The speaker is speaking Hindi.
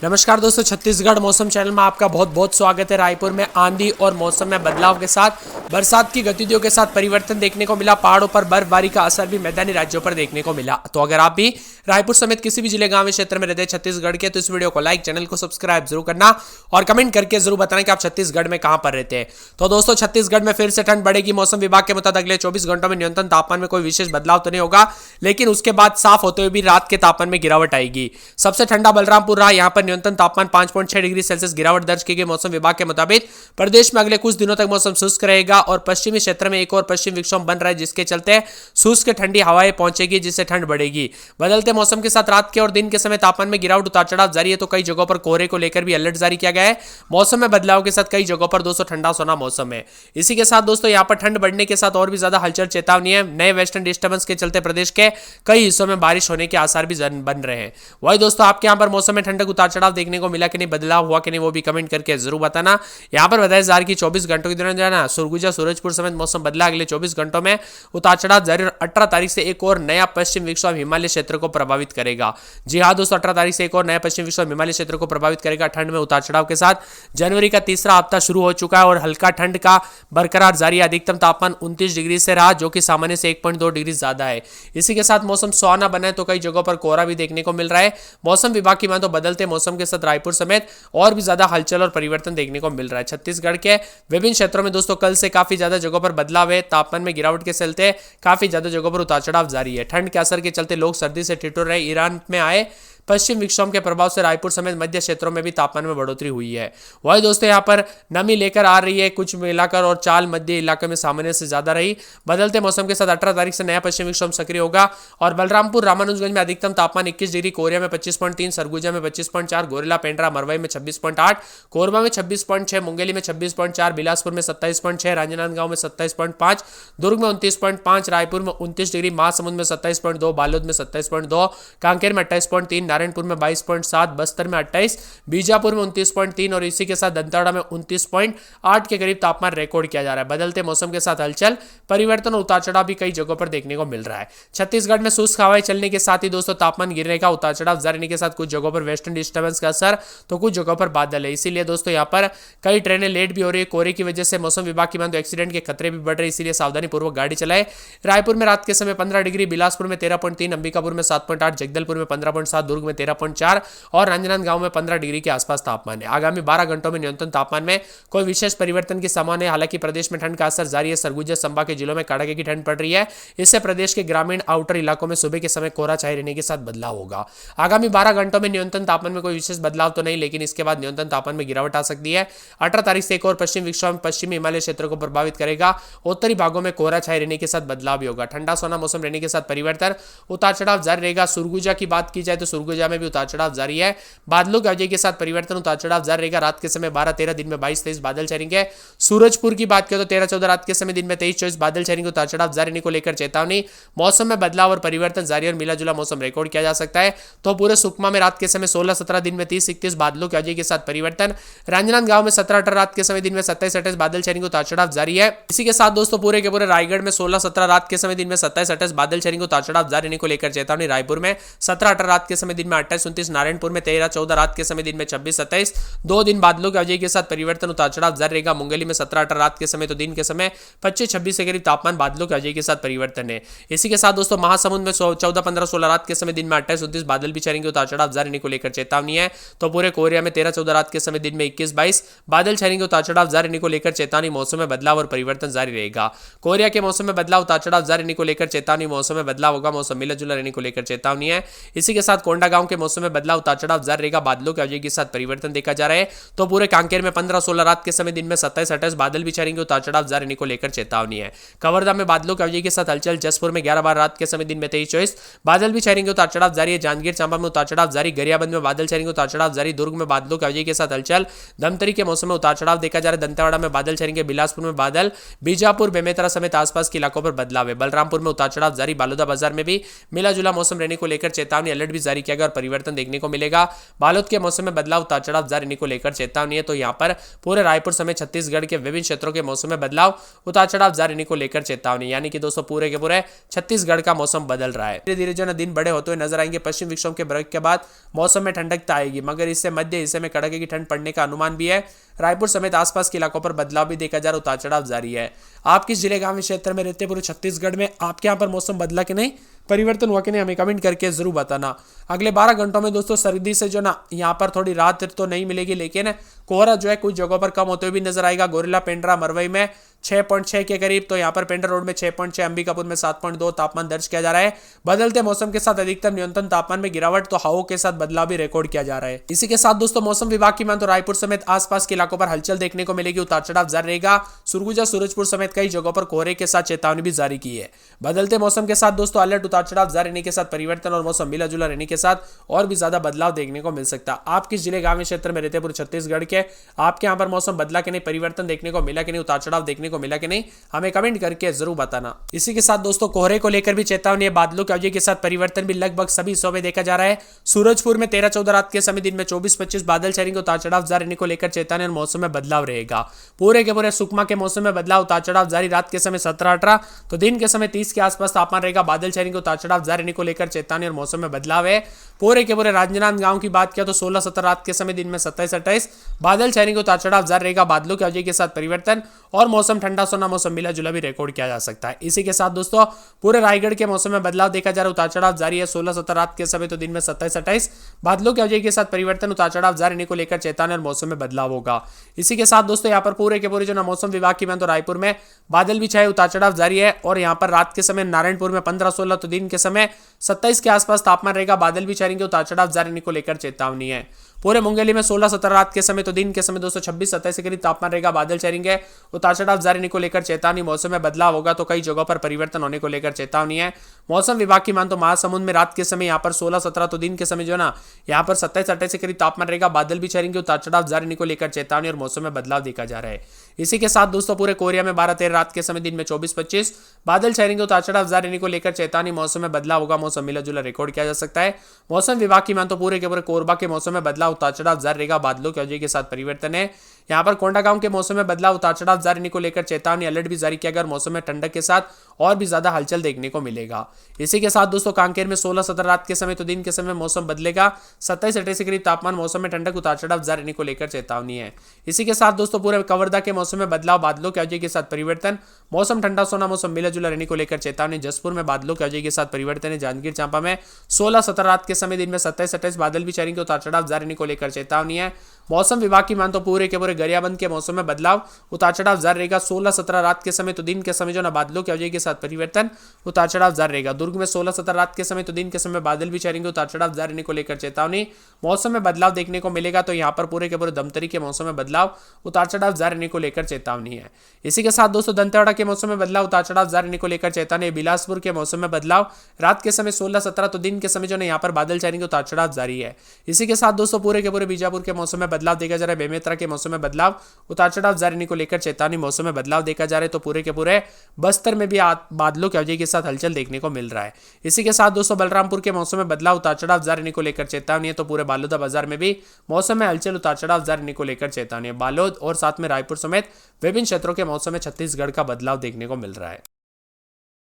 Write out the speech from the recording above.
नमस्कार दोस्तों, छत्तीसगढ़ मौसम चैनल में आपका बहुत बहुत स्वागत है। रायपुर में आंधी और मौसम में बदलाव के साथ बरसात की गतिविधियों के साथ परिवर्तन देखने को मिला। पहाड़ों पर बर्फबारी का असर भी मैदानी राज्यों पर देखने को मिला। तो अगर आप भी रायपुर समेत किसी भी जिले गांव क्षेत्र में रहते हैं छत्तीसगढ़ के, तो इस वीडियो को लाइक, चैनल को सब्सक्राइब जरूर करना और कमेंट करके जरूर बताना कि आप छत्तीसगढ़ में कहां पर रहते हैं। तो दोस्तों, छत्तीसगढ़ में फिर से ठंड बढ़ेगी। मौसम विभाग के मुताबिक अगले 24 घंटों में न्यूनतम तापमान में कोई विशेष बदलाव तो नहीं होगा, लेकिन उसके बाद साफ होते हुए भी रात के तापमान में गिरावट आएगी। सबसे ठंडा बलरामपुर रहा। यहां पर न्यूनतम तापमान 5.6 डिग्री सेल्सियस गिरावट दर्ज की गई। मौसम विभाग के मुताबिक प्रदेश में अगले कुछ दिनों तक मौसम शुष्क रहेगा और पश्चिमी क्षेत्र में एक और पश्चिम विक्षोभ बन रहा है, जिसके चलते शुष्क ठंडी हवाएं पहुंचेगी, जिससे ठंड बढ़ेगी। बदलते मौसम के साथ रात के और दिन के समय तापमान में गिरावट उतार चढ़ाव जारी है। तो कई जगहों पर कोहरे को लेकर भी अलर्ट जारी किया गया है। मौसम में बदलाव के साथ कई जगहों पर दोस्तों ठंडा सोना मौसम है। इसी के साथ दोस्तों यहां पर ठंड बढ़ने के साथ और भी ज्यादा हलचल चेतावनी है। नए वेस्टर्न डिस्टर्बेंस के चलते प्रदेश के कई हिस्सों में बारिश होने के आसार भी बन रहे हैं। वही दोस्तों, आपके यहां पर मौसम में ठंडक उतार चढ़ाव देखने को मिला कि नहीं, बदलाव हुआ कि नहीं, वो भी कमेंट करके जरूर बताना। यहां पर बताया जा रहा है कि 24 घंटों के दौरान जो है ना, सुरगुजा सूरजपुर समेत मौसम बदला। अगले 24 घंटों में उतार चढ़ाव जारी। 18 तारीख से एक और नया पश्चिम विक्षोभ हिमालय क्षेत्र को प्रभावित करेगा। जी हां दोस्तों, 18 तारीख से एक और नया पश्चिम विक्षोभ हिमालय क्षेत्र को प्रभावित करेगा। ठंड में उतार चढ़ाव के साथ जनवरी का तीसरा हफ्ता शुरू हो चुका है और हल्का ठंड का बरकरार जारी है। अधिकतम तापमान 29 डिग्री से रहा, जो कि सामान्य से 1.2 डिग्री ज्यादा है। इसी के साथ मौसम सुहाना बना है, तो कई जगहों पर कोहरा भी देखने को मिल रहा है। मौसम विभाग की माने तो बदलते मौसम के साथ रायपुर समेत और भी ज्यादा हलचल और परिवर्तन देखने को मिल रहा है। छत्तीसगढ़ के विभिन्न क्षेत्रों में दोस्तों कल से काफी ज्यादा जगहों पर बदलाव है। तापमान में गिरावट के चलते काफी ज्यादा जगहों पर उतार चढ़ाव जारी है। ठंड के असर के चलते लोग सर्दी से ठिठुर रहे। ईरान में आए पश्चिम विक्षोभ के प्रभाव से रायपुर समेत मध्य क्षेत्रों में भी तापमान में बढ़ोतरी हुई है। वही दोस्तों यहाँ पर नमी लेकर आ रही है कुछ इलाका, और चाल मध्य इलाके में सामान्य से ज्यादा रही। बदलते मौसम के साथ 18 तारीख से नया पश्चिम विक्षोभ सक्रिय होगा और बलरामपुर रामानुजगंज में अधिकतम तापमान 21 डिग्री, कोरिया में 25.3, सरगुजा में 25.4, गोरेला पेंड्रा मरवाई में 26.8, कोरबा में 26.6, मुंगेली में 26.4, बिलासपुर में 27.6, राजनांदगांव में 27.5, दुर्ग में 29.5, रायपुर में 29 डिग्री, महासमुंद में 27.2, बालोद में 27.2, कांकेर में 28.3, नारायणपुर में 22.7, बस्तर में 28, बीजापुर में 29.3 और इसी के साथ दंतेवाड़ा में 29.8 के करीब तापमान रिकॉर्ड किया जा रहा है। बदलते मौसम के साथ हलचल, परिवर्तन और उतार चढ़ाव भी कई जगहों पर देखने को मिल रहा है। छत्तीसगढ़ में शुष्क हवाएं चलने के साथ ही दोस्तों तापमान गिरने का, उतार चढ़ाव जारी के साथ कुछ जगहों पर वेस्टर्न डिस्टर्बेंस का असर, तो कुछ जगहों पर बादल है। इसीलिए दोस्तों यहाँ पर कई ट्रेनें लेट भी हो रही है। कोहरे की वजह से मौसम विभाग की माने तो एक्सीडेंट के खतरे भी बढ़ रहे, इसीलिए सावधानी पूर्वक गाड़ी चलाए। रायपुर में रात के समय 15 डिग्री, बिलासपुर में 13.3, अंबिकापुर में 7.8, जगदलपुर में 15.7, दुर्ग में 13.4 और राजनांदगांव में 15 डिग्री के आसपास तापमान है। आगामी 12 घंटों में न्यूनतम तापमान में कोई विशेष परिवर्तन की संभावना है। हालांकि प्रदेश में ठंड का असर जारी है। सरगुजा संभाग के जिलों में कड़ाके की ठंड पड़ रही है। इससे प्रदेश के ग्रामीण आउटर इलाकों में सुबह के समय कोहरा छाए रहने के साथ बदलाव होगा। आगामी 12 घंटों में न्यूनतम तापमान में कोई विशेष बदलाव तो नहीं, लेकिन इसके बाद न्यूनतम तापमान में गिरावट आ सकती है। 18 तारीख से एक और पश्चिम विक्षोभ पश्चिमी हिमालय क्षेत्र को प्रभावित करेगा। उत्तरी भागों में कोहरा छाए रहने के साथ बदलाव भी होगा। ठंडा सोना मौसम रहने के साथ परिवर्तन, उतार चढ़ाव जारी रहेगा। सुरगुजा की बात की जाए तो सुरगुजा में भी उतार चढ़ाव जारी है। बादलों की अवधि के साथ परिवर्तन, उतार चढ़ाव जारी रहेगा। रात के समय 12-13, दिन में 22-23 बादल छाएंगे। सूरजपुर की बात करें तो 13-14, रात के समय दिन में 23-24 बादल छाएंगे। उतार चढ़ाव जारी को लेकर चेतावनी। मौसम में बदलाव और परिवर्तन जारी और मिला जुला मौसम रिकॉर्ड किया जा सकता है। तो पूरे सुकमा में रात के समय 16-17, दिन में 30-31 बादलों की अवधि के साथ परिवर्तन। राजनांदगांव में 17-18, रात के समय दिन में 27-28 बादल छाएंगे। उतार चढ़ाव जारी है। इसी के साथ दोस्तों पूरे के पूरे रायगढ़ में 16-17, रात के समय दिन में 27-28 बादल छाएंगे। उतार चढ़ाव जारी को लेकर चेतावनी। रायपुर में 17-18, रात के समय दिन में 28-29, नारायणपुर में 13-14, रात के समय दिन में 26-27, 2 दिन बादलों की अवधि के साथ परिवर्तन, उतार चढ़ाव जारी रहेगा। मुंगेली में 17-18, रात के समय तो दिन के समय 25-26 के करीब तापमान, बादलों की अवधि के साथ परिवर्तन है। इसी के साथ दोस्तों महासमुंद में 14-15, 16, रात के समय दिन में 28-29 बादल भी छाएंगे। उतार चढ़ाव जारी को लेकर चेतावनी है। तो पूरे कोरिया में 13-14, रात के समय दिन में 21-22 बादल छाएंगे। उतार चढ़ाव जारी को लेकर चेतावनी। मौसम में बदलाव और परिवर्तन जारी रहेगा। कोरिया के मौसम में बदलाव, उतार चढ़ाव जारी को लेकर चेतावनी। मौसम में बदलाव होगा। मौसम मिला जुला रहने को लेकर चेतावनी है। इसी के साथ कोंडागांव के मौसम में बदलाव, उतार चढ़ाव जारी रहेगा। बादलों की अवधि के साथ परिवर्तन देखा जा रहा है। तो पूरे कांकेर में 15-16, रात के समय दिन में 27-28 बादल भी छाएंगे। उतार चढ़ाव जारी को लेकर चेतावनी है। कवर्धा में बादलों की अवधि के साथ हलचल। जसपुर में 11-12, रात के समय दिन में 23-24 बादल भी छाएंगे। उतार चढ़ाव जारी है। जांजगीर चांपा में उतार चढ़ाव जारी। गरियाबंद में बादल छाएंगे। उतार चढ़ाव जारी। दुर्ग में बादलों की अवधि के साथ हलचल। धमतरी के मौसम में उतार चढ़ाव देखा जा रहा है। दंतेवाड़ा में बादल छाएंगे। बिलासपुर में बादल। बीजापुर, बेमेतरा समेत आसपास के इलाकों पर बदलाव है। बलरामपुर में उतार चढ़ाव जारी। बालोदा बाजार में भी मिला जुला मौसम रहने को लेकर चेतावनी, अलर्ट भी जारी किया गया। और परिवर्तन देखने को मिलेगा। बालोद के मौसम में बदलाव उतार चढ़ाव जारी रहने को लेकर चेतावनी है। तो यहाँ पर पूरे रायपुर समेत छत्तीसगढ़ के विभिन्न क्षेत्रों के मौसम में बदलाव उतार चढ़ाव जारी रहने को लेकर चेतावनी, यानी कि दोस्तों पूरे के पूरे छत्तीसगढ़ का मौसम बदल रहा है। धीरे धीरे जो ना दिन बड़े होते हुए नजर आएंगे। पश्चिम विक्षोभ के ब्रेक के बाद मौसम में ठंडकता आएगी, मगर इससे मध्य हिस्से में कड़ाके की ठंड पड़ने का अनुमान भी है। रायपुर समेत आसपास के इलाकों पर बदलाव भी देखा जा रहा, उतार चढ़ाव जारी है। आप किस जिले गांव क्षेत्र में रहते हैं पूरे छत्तीसगढ़ में? आपके यहाँ पर मौसम बदला कि नहीं, परिवर्तन हुआ कि नहीं, हमें कमेंट करके जरूर बताना। अगले 12 घंटों में दोस्तों सर्दी से जो ना यहाँ पर थोड़ी राहत तो नहीं मिलेगी, लेकिन कोहरा जो है कुछ जगहों पर कम होते हुए भी नजर आएगा। गोरिल्ला, पेंड्रा, मरवई में 6.6 के करीब, तो यहाँ पर पेंड्रा रोड में 6.6, अंबिकापुर में 7.2 तापमान दर्ज किया जा रहा है। बदलते मौसम के साथ अधिकतम न्यूनतम तापमान में गिरावट, तो हवाओं के साथ बदलाव भी रिकॉर्ड किया जा रहा है। इसी के साथ दोस्तों मौसम विभाग की मान तो रायपुर समेत आसपास के इलाकों पर हलचल देखने को मिलेगी, उतार चढ़ाव जारी रहेगा। सुरगुजा, सूरजपुर समेत कई जगहों पर कोहरे के साथ चेतावनी भी जारी की है। बदलते मौसम के साथ दोस्तों अलर्ट, उतार चढ़ाव जारी रहने के साथ परिवर्तन और मौसम मिला जुला रहने के साथ और भी ज्यादा बदलाव देखने को मिल सकता है। आप किस जिले गांव क्षेत्र में रहते हैं पूरे छत्तीसगढ़ के? आपके यहाँ पर मौसम बदला कि नहीं, परिवर्तन देखने को मिला कि नहीं, उतार चढ़ाव देखने को मिला कि नहीं, हमें कमेंट करके जरूर बताना। इसी के साथ दोस्तों कोहरे को लेकर भी चेतावनी है। बादलों की अवधि के साथ परिवर्तन भी लगभग सभी हिस्सों में देखा जा रहा है। सूरजपुर में 13-14 रात के समय, दिन में 24-25 बादल छाएंगे, उतार चढ़ाव जारी रहने को लेकर चेतावनी और मौसम में बदलाव रहेगा। पूरे के पूरे सुकमा के मौसम में बदलाव, उतार चढ़ाव जारी। रात के समय 17-18, तो दिन के समय 30 के आसपास तापमान रहेगा। बादल छाएंगे, उतार चढ़ाव जारी रहने को लेकर चेतावनी और मौसम में बदलाव है। पूरे के पूरे राजनांदगांव की बात किया तो 16-17 रात के समय, दिन में 27-28 बादल छाएंगे, उतार चढ़ाव जारी रहेगा। बादलों की अवधि के साथ परिवर्तन और मौसम ठंडा सोना, मौसम मिला जुला भी रिकॉर्ड किया जा सकता है। इसी के साथ दोस्तों पूरे रायगढ़ के मौसम में बदलाव देखा जा रहा है, उतार चढ़ाव जारी है। 16-17 रात के समय, तो दिन में 27-28 बादलों की अवधि के साथ परिवर्तन, उतार चढ़ाव जारी रहने को लेकर चेतावनी और मौसम में बदलाव होगा। इसी के साथ दोस्तों यहाँ पर पूरे के पूरे जो ना मौसम विभाग की मान तो रायपुर में बादल भी छाए, उतार चढ़ाव जारी है। और यहाँ पर रात के समय नारायणपुर में 15-16, तो दिन के समय 27 के आसपास तापमान रहेगा। बादल भी छाएंगे, उतार चढ़ाव जारी रहने को लेकर चेतावनी है। पूरे मुंगेली में 16-17 रात के समय, तो दिन के समय 226-27 के करीब तापमान रहेगा। बादल छाएंगे, उतार चढ़ाव जारी रहने को लेकर चेतावनी। मौसम में बदलाव होगा, तो कई जगहों पर परिवर्तन होने को लेकर चेतावनी है। मौसम विभाग की मान तो महासमुंद में रात के समय यहाँ पर 16-17, तो दिन के समय जो ना यहाँ पर 27-28 के करीब तापमान रहेगा। बादल भी छाएंगे, उतार चढ़ाव जारी रहने को लेकर चेतावनी और मौसम में बदलाव देखा जा रहा है। इसी के साथ दोस्तों पूरे कोरिया में 12-13 रात के समय, दिन में 24-25 बादल छाएंगे, उतार चढ़ाव जारी रहने को लेकर चेतावनी। मौसम में बदलाव होगा, मौसम मिला जुला रिकॉर्ड किया जा सकता है। मौसम विभाग की मान तो पूरे के पूरे कोरबा के मौसम में बदलाव, उतार चढ़ाव जारी रहेगा। बादलों की अवधि के साथ परिवर्तन है। यहाँ पर कोंडागांव के मौसम में बदलाव, उतार चढ़ाव जारी रहने को लेकर चेतावनी, अलर्ट भी जारी किया गया और मौसम में ठंडक के साथ और भी ज्यादा हलचल देखने को मिलेगा। इसी के साथ दोस्तों कांकेर में 16-17 रात के समय, तो दिन के समय मौसम बदलेगा। 27-28 के करीब तापमान, मौसम में ठंडक, उतार चढ़ाव जारी रहने को लेकर चेतावनी है। इसी के साथ दोस्तों पूरे कवर्धा के मौसम में बदलाव, बादलों की अवधि के साथ परिवर्तन, मौसम ठंडा सोना, मौसम मिला जुला रहने को लेकर चेतावनी। जसपुर में बादलों की अवधि के साथ परिवर्तन है। जांजगीर चांपा में 16-17 रात के समय, दिन में 27-28 बादल भी छाएंगे, उतार चढ़ाव जारी रहने को लेकर चेतावनी है। मौसम विभाग की मान तो पूरे के पूरे गरियाबंद के मौसम में बदलाव, उतार चढ़ाव जारी रहेगा। 16-17 रात के समय, तो दिन के समय जो ना बादलों की अवधि के साथ परिवर्तन, उतार चढ़ाव जारी रहेगा। दुर्ग में 16-17 रात के समय, तो दिन के समय बादल भी छाएंगे, उतार चढ़ाव जारी रहने को लेकर चेतावनी। मौसम में बदलाव देखने को मिलेगा, तो यहाँ पर पूरे के पूरे धमतरी के मौसम में बदलाव, उतार चढ़ाव जारी रहने को लेकर चेतावनी है। इसी के साथ दोस्तों दंतेवाड़ा के मौसम में बदलाव, उतार चढ़ाव जारी रहने को लेकर चेतावनी। बिलासपुर के मौसम में बदलाव, रात के समय 16-17, तो दिन के समय जो ना यहाँ पर बादल छाएंगे, उतार चढ़ाव जारी है। इसी के साथ दोस्तों पूरे के पूरे बीजापुर के मौसम में बदलाव देखा जा रहा है। बेमेतरा के मौसम में बदलाव, उतार चढ़ाव जारी रहने को लेकर चेतावनी। मौसम में बदलाव देखा जा रहा है, तो पूरे के पूरे बस्तर में भी बादलों की अवधि के साथ हलचल देखने को मिल रहा है। इसी के साथ दोस्तों बलरामपुर के मौसम में बदलाव, उतार चढ़ाव जारी रहने को लेकर चेतावनी है। तो पूरे बालोदा बाजार में भी मौसम में हलचल, उतार चढ़ाव जारी रहने को लेकर चेतावनी है। बालोद और साथ में रायपुर समेत विभिन्न क्षेत्रों के मौसम में छत्तीसगढ़ का बदलाव देखने को मिल रहा है।